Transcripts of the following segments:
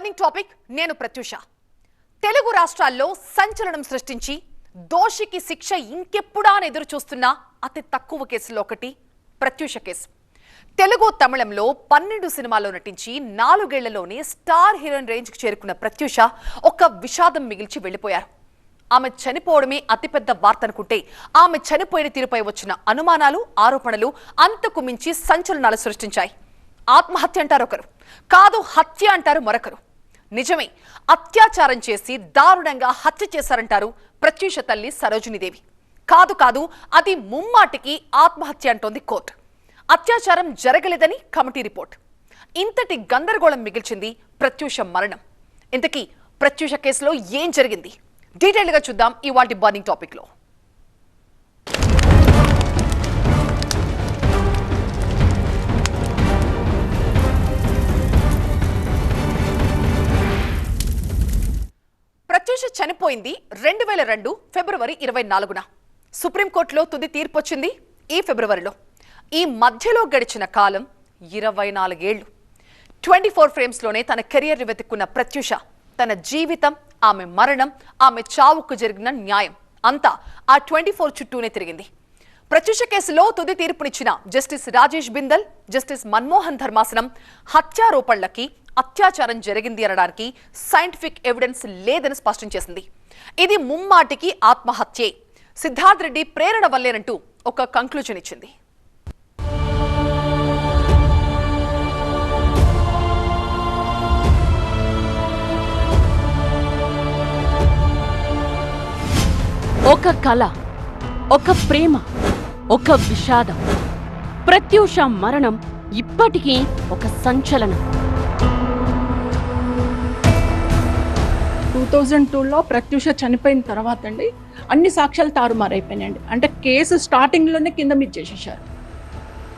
Burning topic నేను ప్రత్యూష. తెలుగు రాష్ట్రాల్లో సంచలనం సృష్టించి దోషికి శిక్ష ఇంకెప్పుడా అని ఎదురు చూస్తున్న అతి తక్కువ కేసులో ఒకటి ప్రత్యూష కేసు. తెలుగు తమిళంలో 12 సినిమాల్లో నటించి 4 ఏళ్లలోనే స్టార్ హీరోయిన్ రేంజ్కి చేరుకున్న ప్రత్యూష ఒక విషాదం మిగిల్చి వెళ్లిపోయారు. ఆమె చనిపోవడమే అతిపెద్ద వార్త అనుకుంటే ఆమె చనిపోయిన తీరుపై వచ్చిన అనుమానాలు, ఆరోపణలు అంతకు మించి సంచలనాలు సృష్టించాయి. ఆత్మహత్య అంటారు ఒకరు, కాదు హత్య అంటారు మరొకరు. నిజమే, అత్యాచారం చేసి దారుణంగా హత్య చేశారంటారు ప్రత్యూష తల్లి సరోజినీదేవి. కాదు అది ముమ్మాటికి ఆత్మహత్య అంటోంది కోర్టు. అత్యాచారం జరగలేదని కమిటీ రిపోర్ట్. ఇంతటి గందరగోళం మిగిల్చింది ప్రత్యూష మరణం. ఇంతకీ ప్రత్యూష కేసులో ఏం జరిగింది? డీటెయిల్ గా చూద్దాం ఇవాల్టి బర్నింగ్ టాపిక్ లో. ప్రత్యూష చనిపోయింది 2002 ఫిబ్రవరి 24న. సుప్రీంకోర్టులో తుది తీర్పు వచ్చింది ఈ ఫిబ్రవరిలో. ఈ మధ్యలో గడిచిన కాలం 24 ఏళ్లు. 24 ఫ్రేమ్స్లోనే తన కెరియర్ వెతుక్కున్న ప్రత్యూష తన జీవితం, ఆమె మరణం, ఆమె చావుకు జరిగిన న్యాయం అంతా ఆ 24 చుట్టూనే తిరిగింది. ప్రత్యూష కేసులో తుది తీర్పునిచ్చిన జస్టిస్ రాజేష్ బిందల్, జస్టిస్ మన్మోహన్ ధర్మాసనం హత్యారోపణలకి, అత్యాచారం జరిగింది అనడానికి సైంటిఫిక్ ఎవిడెన్స్ లేదని స్పష్టం చేసింది. ఇది ముమ్మాటికి ఆత్మహత్యే, సిద్ధార్థ్ రెడ్డి ప్రేరణ వల్లేనంటూ ఒక కంక్లూజన్ ఇచ్చింది. ఒక కళ, ఒక ప్రేమ, ఒక విషాదం. ప్రత్యూష మరణం ఇప్పటికీ ఒక సంచలనం. 2002లో ప్రత్యూష చనిపోయిన తర్వాత అండి అన్ని సాక్ష్యాలు తారుమారైపోయినాయండి. అంటే కేసు స్టార్టింగ్లోనే కింద మీద చేసేశారు.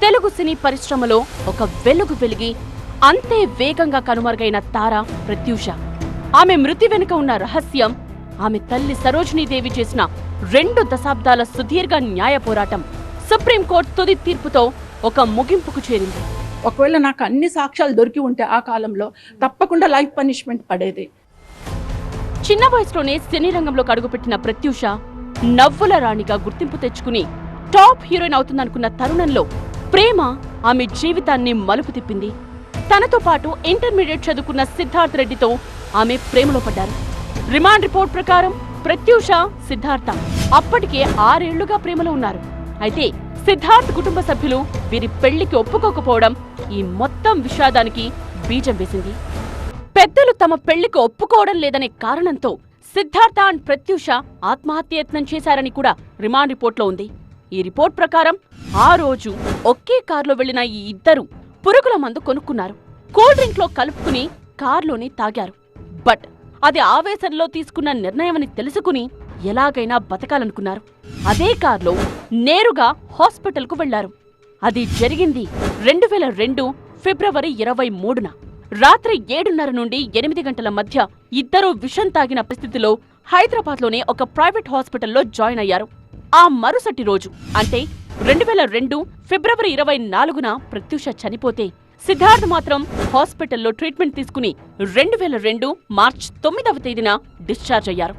తెలుగు సినీ పరిశ్రమలో ఒక వెలుగు వెలిగి అంతే వేగంగా కనుమరుగైన తార ప్రత్యూష. ఆమె మృతి వెనుక ఉన్న రహస్యం, ఆమె తల్లి సరోజినీదేవి చేసిన 2 దశాబ్దాల సుదీర్ఘ న్యాయ పోరాటం సుప్రీంకోర్టు తుది తీర్పుతో ఒక ముగింపుకు చేరింది. ఒకవేళ నాకు అన్ని సాక్ష్యాలు దొరికి ఉంటే ఆ కాలంలో తప్పకుండా లైఫ్ పనిష్మెంట్ పడేది. చిన్న వయసులోనే సినీ రంగంలోకి అడుగుపెట్టిన ప్రత్యూష నవ్వుల రాణిగా గుర్తింపు తెచ్చుకుని టాప్ హీరోయిన్ అవుతుందనుకున్న తరుణంలో ప్రేమ ఆమె జీవితాన్ని మలుపు తిప్పింది. తనతో పాటు ఇంటర్మీడియట్ చదువుకున్న సిద్ధార్థ్ రెడ్డితో ఆమె ప్రేమలో పడ్డారు. రిమాండ్ రిపోర్ట్ ప్రకారం ప్రత్యూష, సిద్ధార్థ అప్పటికే 6 ఏళ్లుగా ప్రేమలో ఉన్నారు. అయితే సిద్ధార్థ్ కుటుంబ సభ్యులు వీరి పెళ్లికి ఒప్పుకోకపోవడం ఈ మొత్తం విషాదానికి బీజం వేసింది. పెద్దలు తమ పెళ్లికి ఒప్పుకోవడం లేదనే కారణంతో సిద్ధార్థ అండ్ ప్రత్యూష ఆత్మహత్యయత్నం చేశారని కూడా రిమాండ్ రిపోర్ట్లో ఉంది. ఈ రిపోర్ట్ ప్రకారం ఆ రోజు ఒకే కారులో వెళ్లిన ఈ ఇద్దరు పురుగుల మందు కొనుక్కున్నారు. కూల్ డ్రింక్ లో కలుపుకుని కారులోనే తాగారు. బట్ అది ఆవేశంలో తీసుకున్న నిర్ణయమని తెలుసుకుని ఎలాగైనా బతకాలనుకున్నారు. అదే కారులో నేరుగా హాస్పిటల్కు వెళ్లారు. అది జరిగింది 2002 ఫిబ్రవరి 23న. రాత్రి 7:30 నుండి 8 గంటల మధ్య ఇద్దరూ విషం తాగిన పరిస్థితిలో హైదరాబాద్లోనే ఒక ప్రైవేట్ హాస్పిటల్లో జాయిన్ అయ్యారు. ఆ మరుసటి రోజు అంటే 2002 ఫిబ్రవరి 24న ప్రత్యూష చనిపోతే సిద్ధార్థ్ మాత్రం హాస్పిటల్లో ట్రీట్మెంట్ తీసుకుని 2002 మార్చి 9వ తేదీన డిశ్చార్జ్ అయ్యారు.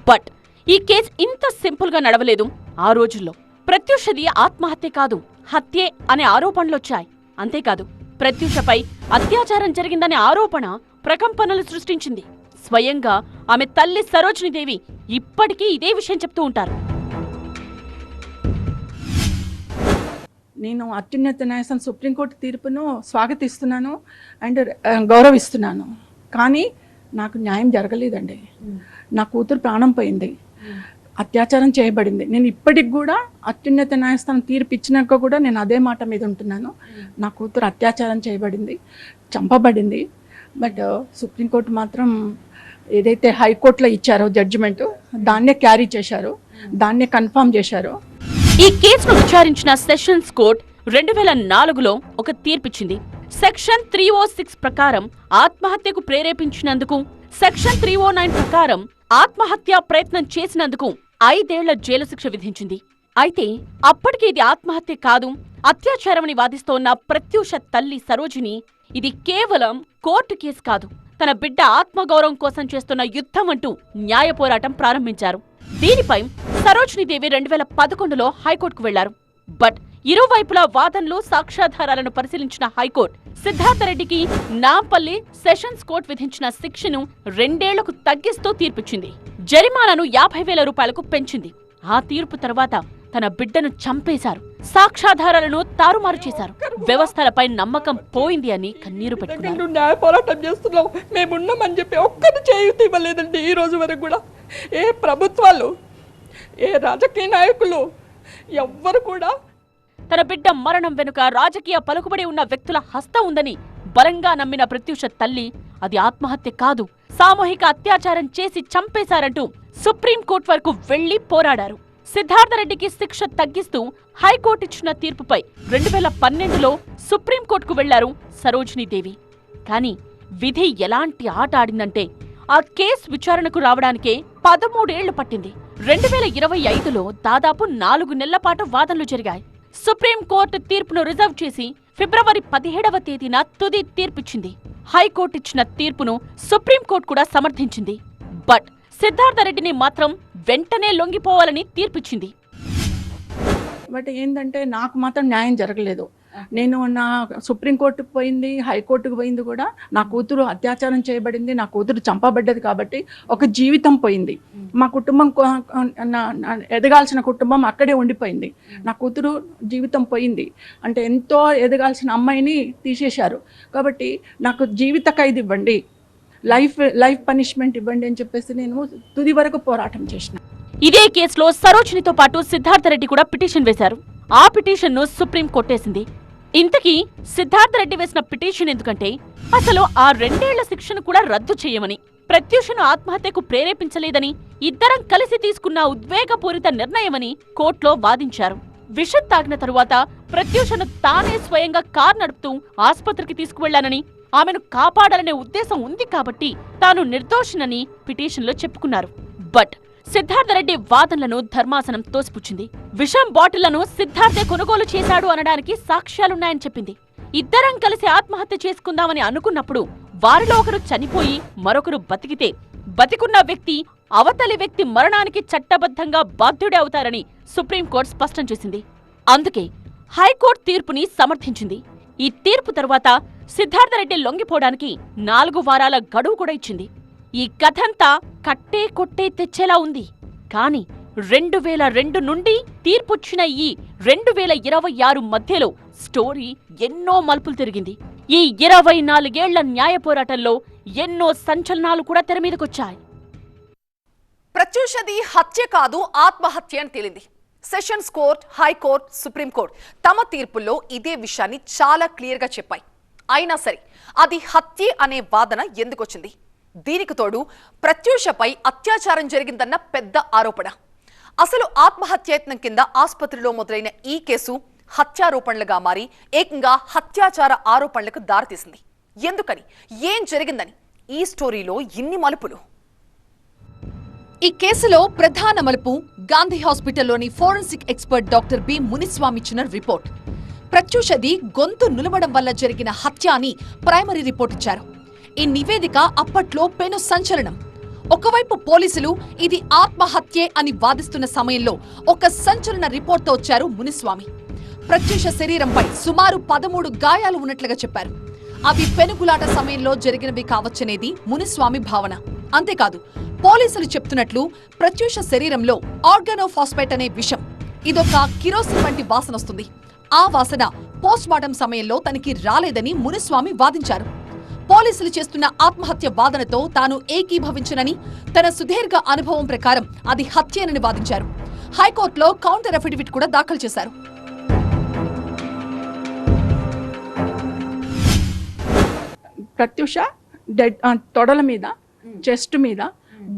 బట్ ఈ కేసు ఇంత సింపుల్ గా నడవలేదు. ఆ రోజుల్లో ప్రత్యూషది ఆత్మహత్య కాదు, హత్యే అనే ఆరోపణలొచ్చాయి. అంతేకాదు, ప్రత్యూషపై అత్యాచారం జరిగిందనే ఆరోపణ ప్రకంపనలు సృష్టించింది. స్వయంగా ఆమె తల్లి సరోజినీదేవి ఇప్పటికీ ఇదే విషయం చెప్తూ ఉంటారు. నేను అత్యున్నత న్యాయస్థానం సుప్రీంకోర్టు తీర్పును స్వాగతిస్తున్నాను అండ్ గౌరవిస్తున్నాను. కానీ నాకు న్యాయం జరగలేదండి. నా కూతురు ప్రాణం పోయింది, అత్యాచారం చేయబడింది. నేను ఇప్పటికి కూడా అత్యున్నత న్యాయస్థానం తీర్పు ఇచ్చినాక కూడా నేను అదే మాట మీద ఉంటున్నాను. నా కూతురు అత్యాచారం చేయబడింది, చంపబడింది. బట్ సుప్రీంకోర్టు మాత్రం ఏదైతే హైకోర్టులో ఇచ్చారో జడ్జిమెంట్, దాన్నే క్యారీ చేశారు, దాన్నే కన్ఫర్మ్ చేశారు. ఈ కేసును విచారించిన సెషన్స్ కోర్టు 2004లో ఒక తీర్పిచ్చింది. సెక్షన్ 306 ప్రకారం ఆత్మహత్యకు ప్రేరేపించినందుకు, సెక్షన్ 309 ప్రకారం ఆత్మహత్య ప్రయత్నం చేసినందుకు 5 ఏళ్ల జైలు శిక్ష విధించింది. అయితే అప్పటికి ఇది ఆత్మహత్య కాదు, అత్యాచారమని వాదిస్తోన్న ప్రత్యూష తల్లి సరోజిని ఇది కేవలం కోర్టు కేసు కాదు, తన బిడ్డ ఆత్మగౌరవం కోసం చేస్తున్న యుద్ధం అంటూ న్యాయ పోరాటం ప్రారంభించారు. దీనిపై సరోజినీదేవి 2011లో హైకోర్టుకు వెళ్లారు. బట్ ఇరువైపులా వాదనలు, సాక్ష్యాధారాలను పరిశీలించిన హైకోర్టు సిద్ధార్థరెడ్డికి నాంపల్లి సెషన్స్ కోర్టు విధించిన శిక్షను 2 ఏళ్లకు తగ్గిస్తూ తీర్పిచ్చింది. జరిమానాను 50,000 రూపాయలకు పెంచింది. ఆ తీర్పు తర్వాత తన బిడ్డను చంపేశారు, సాక్ష్యాధారాలను తారుమారు చేశారు, వ్యవస్థలపై నమ్మకం పోయింది అని కన్నీరు పెట్టుకున్నారు. న్యాయ పోరాటం చేస్తున్నాం, మేమున్నామని చెప్పి ఒక్కరు చేయూత ఇవ్వలేదండి. ఈ రోజు వరకు కూడా ఏ ప్రభుత్వాలు, ఏ రాజకీయ నాయకులు ఎవ్వరు కూడా. తన బిడ్డ మరణం వెనుక రాజకీయ పలుకుబడి ఉన్న వ్యక్తుల హస్తం ఉందని బలంగా నమ్మిన ప్రత్యూష తల్లి అది ఆత్మహత్య కాదు, సామూహిక అత్యాచారం చేసి చంపేశారంటూ సుప్రీంకోర్టు వరకు వెళ్లి పోరాడారు. సిద్ధార్థరెడ్డికి శిక్ష తగ్గిస్తూ హైకోర్టు ఇచ్చిన తీర్పుపై 2012లో సుప్రీంకోర్టుకు వెళ్లారు సరోజినీదేవి. కానీ విధి ఎలాంటి ఆట ఆడిందంటే ఆ కేసు విచారణకు రావడానికే 13 ఏళ్లు పట్టింది. 2025లో దాదాపు 4 నెలల పాటు వాదనలు జరిగాయి. సుప్రీంకోర్టు తీర్పును రిజర్వ్ చేసి ఫిబ్రవరి 17వ తేదీన తుది తీర్పిచ్చింది. హైకోర్టు ఇచ్చిన తీర్పును సుప్రీంకోర్టు కూడా సమర్థించింది. బట్ సిద్ధార్థరెడ్డిని మాత్రం వెంటనే లొంగిపోవాలని తీర్పిచ్చింది. బట్ ఏంటంటే నాకు మాత్రం న్యాయం జరగలేదు. నేను నా సుప్రీంకోర్టుకు పోయింది, హైకోర్టుకు పోయింది కూడా. నా కూతురు అత్యాచారం చేయబడింది, నా కూతురు చంపబడ్డది కాబట్టి ఒక జీవితం పోయింది. మా కుటుంబం, ఎదగాల్సిన కుటుంబం అక్కడే ఉండిపోయింది. నా కూతురు జీవితం పోయింది అంటే ఎంతో ఎదగాల్సిన అమ్మాయిని తీసేశారు. కాబట్టి నాకు జీవిత ఖైదు ఇవ్వండి, లైఫ్ పనిష్మెంట్ ఇవ్వండి అని చెప్పేసి నేను తుది వరకు పోరాటం చేసిన. ఇదే కేసులో సరోజినితో పాటు సిద్ధార్థరెడ్డి కూడా పిటిషన్ వేశారు. ఆ పిటిషన్ను సుప్రీం కొట్టేసింది. ఇంతకీ సిద్ధార్థరెడ్డి వేసిన పిటిషన్ ఎందుకంటే అసలు ఆ 2 ఏళ్ల శిక్షను కూడా రద్దు చేయమని, ప్రత్యూషను ఆత్మహత్యకు ప్రేరేపించలేదని, ఇద్దరం కలిసి తీసుకున్న ఉద్వేగపూరిత నిర్ణయమని కోర్టులో వాదించారు. విషం తాగిన తరువాత ప్రత్యూషను తానే స్వయంగా కారు నడుపుతూ ఆస్పత్రికి తీసుకువెళ్లానని, ఆమెను కాపాడాలనే ఉద్దేశం ఉంది కాబట్టి తాను నిర్దోషినని పిటిషన్లో చెప్పుకున్నారు. బట్ సిద్ధార్థరెడ్డి వాదనలను ధర్మాసనం తోసిపుచ్చింది. విషం బాటిళ్లను సిద్ధార్థే కొనుగోలు చేశాడు అనడానికి సాక్ష్యాలున్నాయని చెప్పింది. ఇద్దరం కలిసి ఆత్మహత్య చేసుకుందామని అనుకున్నప్పుడు వారిలో ఒకరు చనిపోయి మరొకరు బతికితే బతికున్న వ్యక్తి అవతలి వ్యక్తి మరణానికి చట్టబద్ధంగా బాధ్యుడే అవుతారని సుప్రీంకోర్టు స్పష్టం చేసింది. అందుకే హైకోర్టు తీర్పుని సమర్థించింది. ఈ తీర్పు తరువాత సిద్ధార్థరెడ్డి లొంగిపోవడానికి 4 వారాల గడువు కూడా ఇచ్చింది. ఈ కథంతా కట్టే కొట్టే తెచ్చేలా ఉంది. కానీ 2002 నుండి తీర్పొచ్చిన ఈ 2026 మధ్యలో స్టోరీ ఎన్నో మలుపులు తిరిగింది. ఈ 24 ఏళ్ల న్యాయ పోరాటంలో ఎన్నో సంచలనాలు కూడా తెరమీదకొచ్చాయి. ప్రత్యూషది హత్య కాదు, ఆత్మహత్య అని తేలింది. సెషన్స్ కోర్ట్, హైకోర్టు, సుప్రీంకోర్టు తమ తీర్పుల్లో ఇదే విషయాన్ని చాలా క్లియర్గా చెప్పాయి. అయినా సరే అది హత్యే అనే వాదన ఎందుకొచ్చింది? దీనికి తోడు ప్రత్యూషపై అత్యాచారం జరిగిందన్న పెద్ద ఆరోపణ. అసలు ఆత్మహత్యయత్నం కింద ఆసుపత్రిలో మొదలైన ఈ కేసు హత్యారోపణలుగా మారి ఏకంగా హత్యాచార ఆరోపణలకు దారితీసింది. ఎందుకని, ఏం జరిగిందని ఈ స్టోరీలో ఇన్ని మలుపులు? ఈ కేసులో ప్రధాన మలుపు గాంధీ హాస్పిటల్లోని forensic expert doctor B Muniswamy ఇచ్చిన రిపోర్ట్. ప్రత్యూషది గొంతు నులవడం వల్ల జరిగిన హత్య అని ప్రైమరీ రిపోర్ట్ ఇచ్చారు. ఈ నివేదిక అప్పట్లో పెను సంచలనం. ఒకవైపు పోలీసులు ఇది ఆత్మహత్యే అని వాదిస్తున్న సమయంలో ఒక సంచలన రిపోర్ట్తో వచ్చారు మునిస్వామి. ప్రత్యూష శరీరంపై సుమారు 13 గాయాలు ఉన్నట్లుగా చెప్పారు. అవి పెనుగులాట సమయంలో జరిగినవి కావచ్చనేది మునిస్వామి భావన. అంతేకాదు, పోలీసులు చెప్తున్నట్లు ప్రత్యూష శరీరంలో ఆర్గానోఫాస్ఫేట్ అనే విషం, ఇదొక కిరోసిన్ వంటి వాసన వస్తుంది. ఆ వాసన పోస్ట్మార్టం సమయంలో తనకి రాలేదని మునిస్వామి వాదించారు. పోలీసులు చేస్తున్న ఆత్మహత్య వాదనతో తాను ఏకీభవించనని, తన సుదీర్ఘ అనుభవం ప్రకారం అది హత్యేనని వాదించారు. హైకోర్టులో కౌంటర్ అఫిడవిట్ కూడా దాఖలు చేశారు. ప్రత్యూష తొడల మీద, చెస్ట్ మీద,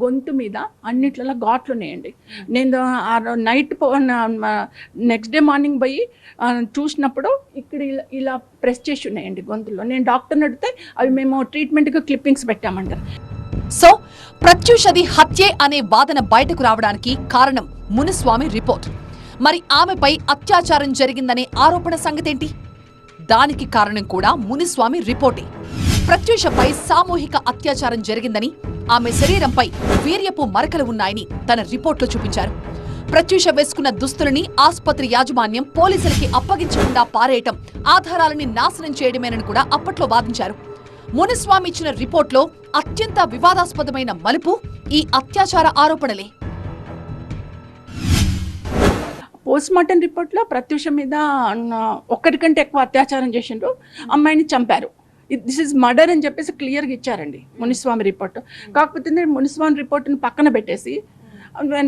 గొంతు మీద అన్నిట్లలో ఘాట్లు ఉన్నాయండి. నేను నైట్ నెక్స్ట్ డే మార్నింగ్ పోయి చూసినప్పుడు ఇక్కడ ఇలా ప్రెస్ చేసి ఉన్నాయండి గొంతులో. నేను డాక్టర్ని అడిగితే అవి మేము ట్రీట్మెంట్కి క్లిప్పింగ్స్ పెట్టామంటారు. సో ప్రత్యూషది హత్యే అనే వాదన బయటకు రావడానికి కారణం మునిస్వామి రిపోర్ట్. మరి ఆమెపై అత్యాచారం జరిగిందనే ఆరోపణ సంగతేంటి? దానికి కారణం కూడా మునిస్వామి రిపోర్టే. ప్రత్యూషపై సామూహిక అత్యాచారం జరిగిందని, ఆమె శరీరంపై వీర్యపు మరకలు ఉన్నాయని తన రిపోర్ట్లో చూపించారు. ప్రత్యూష వేసుకున్న దుస్తులని ఆసుపత్రి యాజమాన్యం పోలీసులకి అప్పగించకుండా పారేయటం ఆధారాలని నాశనం చేయడమేనని కూడా అప్పట్లో వాదించారు. మునిస్వామి ఇచ్చిన రిపోర్ట్లో అత్యంత వివాదాస్పదమైన మలుపు ఈ అత్యాచార ఆరోపణలే. పోస్ట్ మార్టం రిపోర్ట్లో ప్రత్యూష మీద ఒక్కరికంటే ఎక్కువ అత్యాచారం చేసిండ్రు, అమ్మాయిని చంపారు, దిస్ ఇస్ మర్డర్ అని చెప్పేసి క్లియర్గా ఇచ్చారండి మునిస్వామి రిపోర్ట్. కాకపోతే మునిస్వామి రిపోర్ట్ని పక్కన పెట్టేసి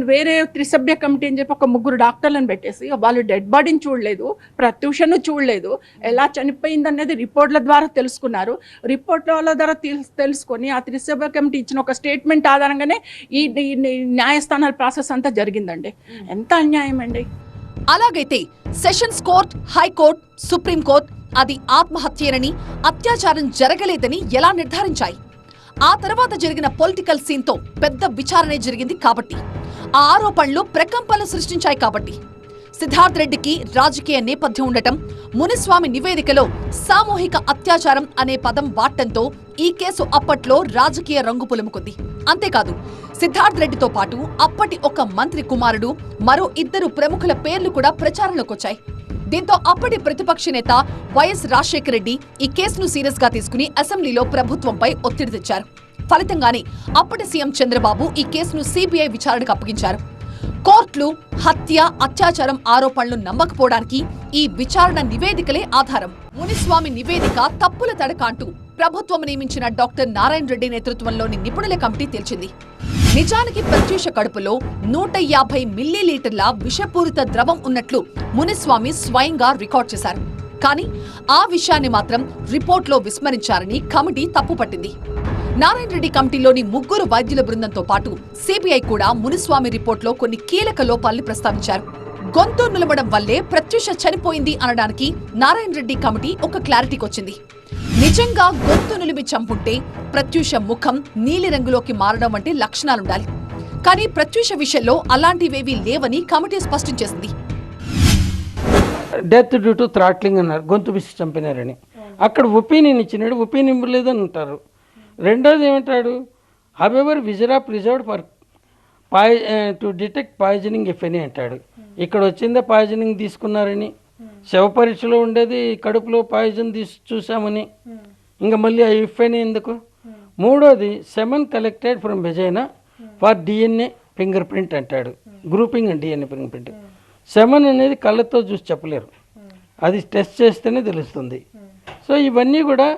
వేరే త్రిసభ్య కమిటీ అని చెప్పి ఒక 3 డాక్టర్లను పెట్టేసి వాళ్ళు డెడ్ బాడీని చూడలేదు, ప్రత్యూషను చూడలేదు, ఎలా చనిపోయింది అనేది రిపోర్ట్ల ద్వారా తెలుసుకున్నారు. రిపోర్ట్ల ద్వారా తెలుసుకొని ఆ త్రిసభ్య కమిటీ ఇచ్చిన ఒక స్టేట్మెంట్ ఆధారంగానే ఈ న్యాయస్థానాల ప్రాసెస్ అంతా జరిగిందండి. ఎంత అన్యాయం అండి. అలాగైతే సెషన్స్ కోర్ట్, హైకోర్టు, సుప్రీంకోర్టు అది ఆత్మహత్యేనని, అత్యాచారం జరగలేదని ఎలా నిర్ధారించాయి? ఆ తర్వాత జరిగిన పొలిటికల్ సీన్తో పెద్ద విచారణే జరిగింది కాబట్టి, ఆ ఆరోపణలు ప్రకంపనలు సృష్టించాయి కాబట్టి. సిద్ధార్థ్ రెడ్డికి రాజకీయ నేపథ్యం ఉండటం, మునిస్వామి నివేదికలో సామూహిక అత్యాచారం అనే పదం వాడటంతో ఈ కేసు అప్పట్లో రాజకీయ రంగు పులుముకుంది. అంతేకాదు, సిద్ధార్థ్ రెడ్డితో పాటు అప్పటి ఒక మంత్రి కుమారుడు, మరో 2 ప్రముఖుల పేర్లు కూడా ప్రచారంలోకొచ్చాయి. దీంతో అప్పటి ప్రతిపక్ష నేత వైఎస్ రాజశేఖర రెడ్డి ఈ కేసును సీరియస్ గా తీసుకుని అసెంబ్లీలో ప్రభుత్వంపై ఒత్తిడి తెచ్చారు. ఫలితంగానే అప్పటి సీఎం చంద్రబాబు ఈ కేసును సిబిఐ విచారణకు అప్పగించారు. కోర్టులు హత్య, అత్యాచారం ఆరోపణలు నమ్మకపోవడానికి ఈ విచారణ నివేదికలే ఆధారం. మునిస్వామి నివేదిక తప్పుల తడక అంటూ ప్రభుత్వం నియమించిన డాక్టర్ నారాయణ రెడ్డి నేతృత్వంలోని నిపుణుల కమిటీ తేల్చింది. నిజానికి ప్రత్యూష కడుపులో 150 మిల్లీలీటర్ల విషపూరిత ద్రవం ఉన్నట్లు మునిస్వామి స్వయంగా రికార్డ్ చేశారు. కానీ ఆ విషయాన్ని మాత్రం రిపోర్ట్లో విస్మరించారని కమిటీ తప్పుపట్టింది. నారాయణ రెడ్డి కమిటీలోని 3 వైద్యుల బృందంతో పాటు సిబిఐ కూడా మునిస్వామి రిపోర్ట్లో కొన్ని కీలక లోపాల్ని ప్రస్తావించారు. గొంతు నులమడం వల్లే ప్రత్యూష చనిపోయింది అనడానికి నారాయణ రెడ్డి కమిటీ ఒక క్లారిటీకి వచ్చింది. నిజంగా గొంతు నులిమి చంపుంటే ప్రత్యూష ముఖం నీలిరంగులోకి మారడం వంటి లక్షణాలుండాలి. కానీ ప్రత్యూష విషయంలో అలాంటివేవీ లేవని కమిటీ స్పష్టం చేసింది. డెత్ డ్యూ టు థ్రాట్లింగ్ అన్నారు, గొంతు పిసి చంపినారని. అక్కడ ఒపీనియన్ ఇచ్చినాడు, ఒపీనియన్ ఇవ్వలేదని అంటారు. రెండోది ఏమంటాడు, however విజరా preserved for to detect poisoning if any అంటాడు. ఇక్కడ వచ్చిందే పాయిజనింగ్ తీసుకున్నారని, శవ పరీక్షలో ఉండేది కడుపులో పాయిజన్ చూసామని, ఇంకా మళ్ళీ ఆ ఇఫ్ ఎనీ ఎందుకు? మూడోది semen collected from vagina for DNA finger print అంటాడు, grouping and DNA finger print. Semen అనేది కళ్ళతో చూసి చెప్పలేరు, అది టెస్ట్ చేస్తేనే తెలుస్తుంది. సో ఇవన్నీ కూడా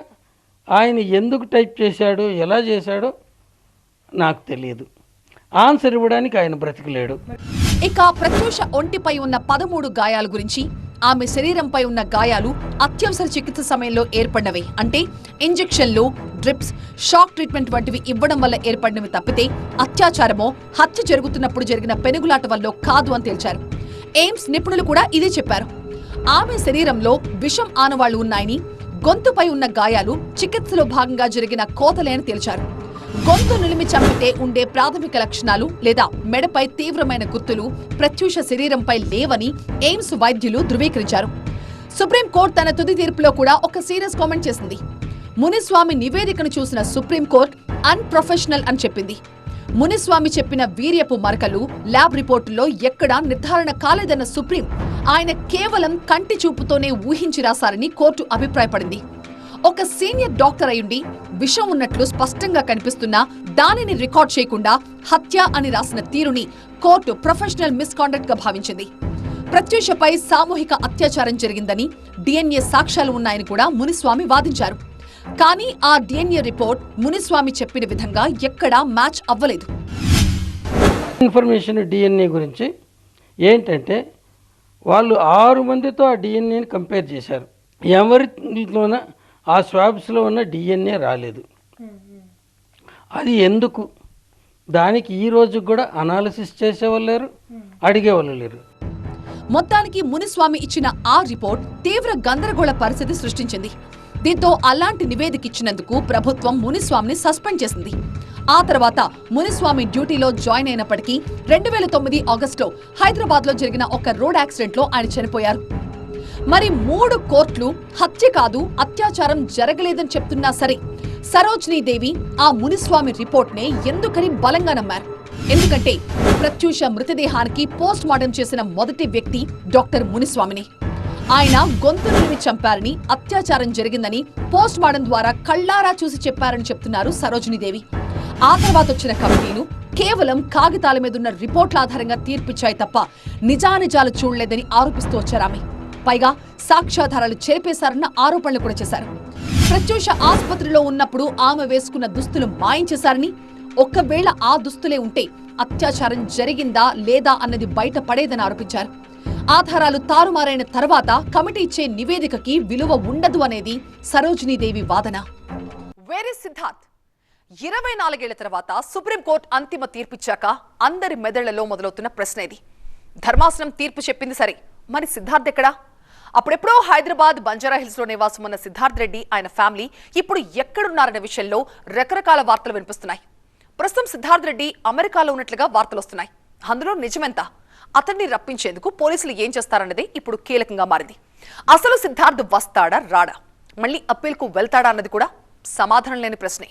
ఆయన ఎందుకు టైప్ చేశాడు, ఎలా చేశాడో నాకు తెలియదు. ఆన్సర్ ఇవ్వడానికి ఆయన బ్రతికలేడు. ఇక ప్రత్యూష ఒంటిపై ఉన్న 13 గాయాల గురించి, ఆమె శరీరంపై ఉన్న గాయాలు అత్యవసర చికిత్స సమయంలో ఏర్పడినవే, అంటే ఇంజెక్షన్లు, డ్రిప్స్, షాక్ ట్రీట్మెంట్ వంటివి ఇవ్వడం వల్ల ఏర్పడినవి తప్పితే అత్యాచారమో, హత్య జరుగుతున్నప్పుడు జరిగిన పెనుగులాట వల్ల కాదు అని తేల్చారు. ఎయిమ్స్ నిపుణులు కూడా ఇదే చెప్పారు. ఆమె శరీరంలో విషం ఆనవాళ్లు ఉన్నాయని, గొంతుపై ఉన్న గాయాలు చికిత్సలో భాగంగా జరిగిన కోతలే అని తేల్చారు. గొంతు నులిమి చంపితే ఉండే ప్రాథమిక లక్షణాలు లేదా మెడపై తీవ్రమైన గుర్తులు ప్రత్యూష శరీరంపై లేవని ఎయిమ్స్ వైద్యులు ధృవీకరించారు. సుప్రీంకోర్టు తన తుది తీర్పులో కూడా ఒక సీరియస్ కామెంట్ చేసింది. మునిస్వామి నివేదికను చూసిన సుప్రీంకోర్టు అన్ప్రొఫెషనల్ అని చెప్పింది. మునిస్వామి చెప్పిన వీర్యపు మరకలు ల్యాబ్ రిపోర్టులో ఎక్కడా నిర్ధారణ కాలేదన్న సుప్రీం, ఆయన కేవలం కంటి చూపుతోనే ఊహించి రాశారని కోర్టు అభిప్రాయపడింది. ఒక సీనియర్ డాక్టర్ అయ్యుండి విషం ఉన్నట్లు స్పష్టంగా కనిపిస్తున్నా దానిని రికార్డ్ చేయకుండా హత్య అని రాసిన తీరుని కోర్టు ప్రొఫెషనల్ మిస్కాండక్ట్ గా భావించింది. ప్రత్యూషపై సామూహిక అత్యాచారం జరిగిందని, డిఎన్ఏ సాక్ష్యాలు ఉన్నాయని కూడా మునిస్వామి వాదించారు. కానీ ఆ డిఎన్ఏ రిపోర్ట్ మునిస్వామి చెప్పిన విధంగా ఎక్కడా మ్యాచ్ అవ్వలేదు. ఇన్ఫర్మేషన్ డిఎన్ఏ గురించి ఏంటంటే, వాళ్ళు 6 మందితో ఆ డిఎన్ఏని కంపేర్ చేశారు. ఎవరిలోన ఆ స్వాబ్స్లో ఉన్న డిఎన్ఏ రాలేదు. అది ఎందుకు? దానికి ఈ రోజు కూడా అనాలిసిస్ చేసేవాళ్ళు లేరు, అడిగేవాళ్ళు లేరు. మొత్తానికి మునిస్వామి ఇచ్చిన ఆ రిపోర్ట్ తీవ్ర గందరగోళ పరిస్థితి సృష్టించింది. దీంతో అలాంటి నివేదిక ఇచ్చినందుకు ప్రభుత్వం మునిస్వామిని సస్పెండ్ చేసింది. ఆ తర్వాత మునిస్వామి డ్యూటీలో జాయిన్ అయినప్పటికీ 2009 ఆగస్టులో హైదరాబాద్ లో జరిగిన ఒక రోడ్ యాక్సిడెంట్ లో ఆయన చనిపోయారు. మరి 3 కోర్టులు హత్య కాదు, అత్యాచారం జరగలేదని చెప్తున్నా సరే సరోజినీదేవి ఆ మునిస్వామి రిపోర్ట్ నే ఎందుకని బలంగా నమ్మారు? ఎందుకంటే ప్రత్యూష మృతదేహానికి పోస్ట్ మార్టం చేసిన మొదటి వ్యక్తి డాక్టర్ మునిస్వామిని. ఆయన గొంతు నిలిమి చంపారని, అత్యాచారం జరిగిందని పోస్ట్ మార్టం ద్వారా కళ్ళారా చూసి చెప్పారని చెప్తున్నారు సరోజినీదేవి. ఆ తర్వాత వచ్చిన కమిటీలు కేవలం కాగితాల మీదున్న రిపోర్ట్ల ఆధారంగా తీర్పిచ్చాయి తప్ప నిజానిజాలు చూడలేదని ఆరోపిస్తూ వచ్చారామె. పైగా సాక్ష్యాధారాలు చెరిపేశారన్న ఆరోపణలు కూడా చేశారు. ప్రత్యూష ఆసుపత్రిలో ఉన్నప్పుడు ఆమె వేసుకున్న దుస్తులు మాయించేశారని, ఒక్కవేళ ఆ దుస్తులే ఉంటే అత్యాచారం జరిగిందా లేదా అన్నది బయటపడేదని ఆరోపించారు. ఆధారాలు తారుమారైన తర్వాత కమిటీ ఇచ్చే నివేదికకి విలువ ఉండదు అనేది సరోజినీదేవి వాదన. వేరే సిద్ధార్థ్ 24 ఏళ్ల తర్వాత సుప్రీంకోర్టు అంతిమ తీర్పిచ్చాక అందరి మెదళ్లలో మొదలవుతున్న ప్రశ్న ఇది. ధర్మాసనం తీర్పు చెప్పింది సరే, మరి సిద్ధార్థ్ ఎక్కడా? అప్పుడెప్పుడో హైదరాబాద్ బంజారాహిల్స్ లో నివాసం ఉన్న సిద్ధార్థ్ రెడ్డి ఆయన ఫ్యామిలీ ఇప్పుడు ఎక్కడున్నారనే విషయంలో రకరకాల వార్తలు వినిపిస్తున్నాయి. ప్రస్తుతం సిద్ధార్థ్ రెడ్డి అమెరికాలో ఉన్నట్లుగా వార్తలు వస్తున్నాయి. అందులో నిజమెంత? అతన్ని రప్పించేందుకు పోలీసులు ఏం చేస్తారన్నదే ఇప్పుడు కీలకంగా మారింది. అసలు సిద్ధార్థ్ వస్తాడా రాడా, మళ్ళీ అప్పీల్కు వెళ్తాడా అన్నది కూడా సమాధానం లేని ప్రశ్నే.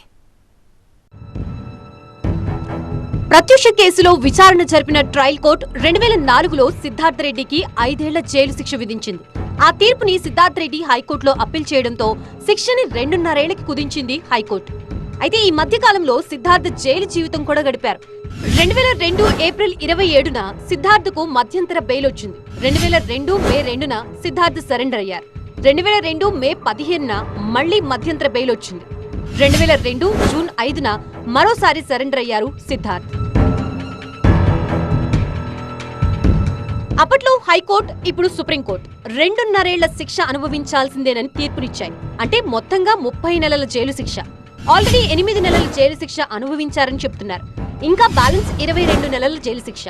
ప్రత్యూష కేసులో విచారణ జరిపిన ట్రయల్ కోర్టు 2004లో సిద్ధార్థ్ రెడ్డికి 5 ఏళ్ల జైలు శిక్ష విధించింది. ఆ తీర్పుని సిద్ధార్థ్ రెడ్డి హైకోర్టులో అప్పీల్ చేయడంతో శిక్షని 2.5 ఏళ్లకి కుదించింది హైకోర్టు. అయితే ఈ మధ్య కాలంలో సిద్ధార్థ్ జైలు జీవితం కూడా గడిపారు. 2002 ఏప్రిల్ 27న సిద్ధార్థ్కు మధ్యంతర బెయిల్ వచ్చింది. 2002 మే 2న సిద్ధార్థ్ సరెండర్ అయ్యారు. 2002 మే 15న మళ్లీ మధ్యంతర బెయిల్ వచ్చింది. 2002 జూన్ 5న మరోసారి సరెండర్ అయ్యారు సిద్ధార్థ్. అప్పట్లో హైకోర్టు, ఇప్పుడు సుప్రీంకోర్టు 2.5 ఏళ్ల శిక్ష అనుభవించాల్సిందేనని తీర్పునిచ్చాయి. అంటే మొత్తంగా 30 నెలల జైలు శిక్ష. ఆల్రెడీ 8 నెలల జైలు శిక్ష అనుభవించారని చెప్తున్నారు. ఇంకా బ్యాలెన్స్ 22 నెలల జైలు శిక్ష.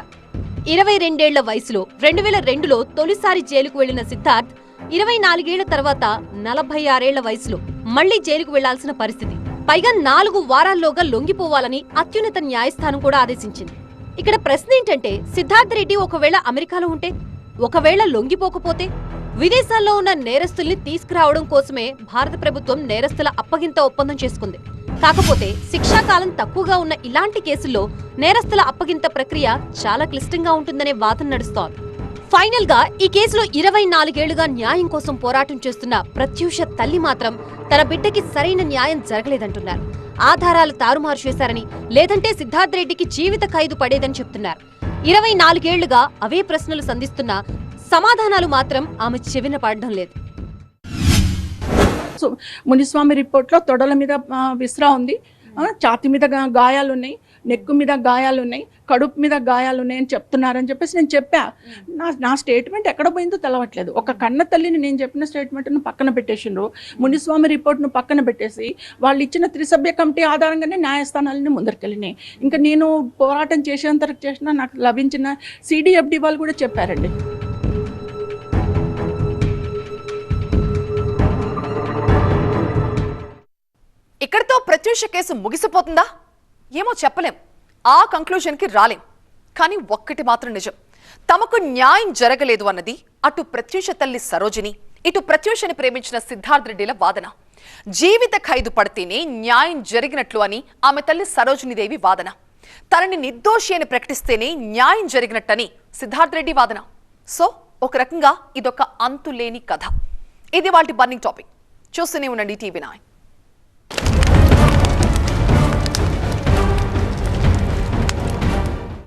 22 ఏళ్ల వయసులో 2002లో తొలిసారి జైలుకు వెళ్లిన సిద్ధార్థ్ 24 ఏళ్ల తర్వాత 46 ఏళ్ల వయసులో మళ్లీ జైలుకు వెళ్లాల్సిన పరిస్థితి. పైగా 4 వారాల్లోగా లొంగిపోవాలని అత్యున్నత న్యాయస్థానం కూడా ఆదేశించింది. ఇక్కడ ప్రశ్న ఏంటంటే, సిద్ధార్థ్ రెడ్డి ఒకవేళ అమెరికాలో ఉంటే, ఒకవేళ లొంగిపోకపోతే? విదేశాల్లో ఉన్న నేరస్తుల్ని తీసుకురావడం కోసమే భారత ప్రభుత్వం నేరస్తుల అప్పగింత ఒప్పందం చేసుకుంది. కాకపోతే శిక్షాకాలం తక్కువగా ఉన్న ఇలాంటి కేసుల్లో నేరస్తుల అప్పగింత ప్రక్రియ చాలా క్లిష్టంగా ఉంటుందనే వాదన నడుస్తోంది. ఫైనల్ గా ఈ కేసులో 24 ఏళ్లుగా న్యాయం కోసం పోరాటం చేస్తున్న ప్రత్యూష తల్లి మాత్రం తన బిడ్డకి సరైన న్యాయం జరగలేదంటున్నారు. ఆధారాలు తారుమారు చేశారని, లేదంటే సిద్ధార్థ్ రెడ్డికి జీవిత ఖైదు పడేదని చెప్తున్నారు. 24 ఏళ్లుగా అవే ప్రశ్నలు సంధిస్తున్నా సమాధానాలు మాత్రం ఆమె చెవిన పడడం లేదు. మునిస్వామి రిపోర్ట్లో తొడల మీద విస్రా ఉంది, ఛాతీ మీద గాయాలున్నాయి, నెక్కు మీద గాయాలున్నాయి, కడుపు మీద గాయాలున్నాయి అని చెప్తున్నారని చెప్పేసి నేను చెప్పా. నా స్టేట్మెంట్ ఎక్కడ పోయిందో తెలవట్లేదు. ఒక కన్న తల్లిని నేను చెప్పిన స్టేట్మెంట్ను పక్కన పెట్టేసిండ్రు, మునిస్వామి రిపోర్ట్ను పక్కన పెట్టేసి వాళ్ళు ఇచ్చిన త్రిసభ్య కమిటీ ఆధారంగానే న్యాయస్థానాలని ముందరికెళ్ళినాయి. ఇంకా నేను పోరాటం చేసేంత చేసినా నాకు లభించిన సిడిఎఫ్డి వాళ్ళు కూడా చెప్పారండి. ఇక్కడితో ప్రత్యూష కేసు ముగిసిపోతుందా? ఏమో చెప్పలేం, ఆ కంక్లూజన్కి రాలేం. కానీ ఒక్కటి మాత్రం నిజం, తమకు న్యాయం జరగలేదు అన్నది అటు ప్రత్యూష తల్లి సరోజిని, ఇటు ప్రత్యూషని ప్రేమించిన సిద్ధార్థ్ రెడ్డిల వాదన. జీవిత ఖైదు పడితేనే న్యాయం జరిగినట్లు అని ఆమె తల్లి సరోజినీదేవి వాదన. తనని నిర్దోషి అని ప్రకటిస్తేనే న్యాయం జరిగినట్టని సిద్ధార్థ్ రెడ్డి వాదన. సో ఒక రకంగా ఇదొక అంతులేని కథ. ఇది వాటి బర్నింగ్ టాపిక్. చూస్తూనే ఉండండి TV9.